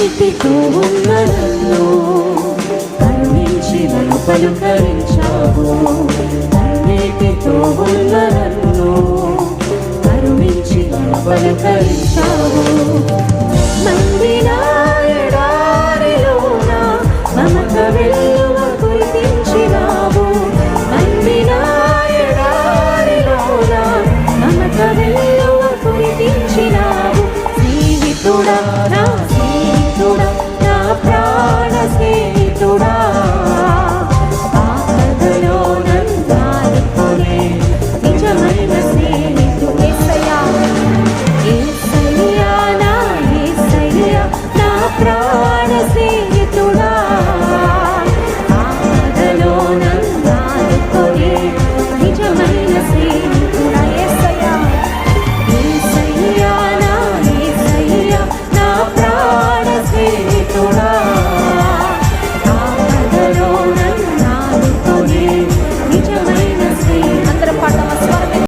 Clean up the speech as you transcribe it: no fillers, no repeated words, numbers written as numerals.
కన్నీటితో ఉన్న నన్ను కరుణించి నన్ను పలుకరించావు. కన్నీటితో ఉన్న నన్ను కరుణించి నన్ను పలుకరించావు. మందిన ఎడారిలోన మమత వెల్లువ కురిపించినావు. మందిన ఎడారిలోన మమత వెల్లువ కురిపించినావు. స్నేహితుడా నా స్నేహితుడా నా ప్రాణ స్నేహితుడా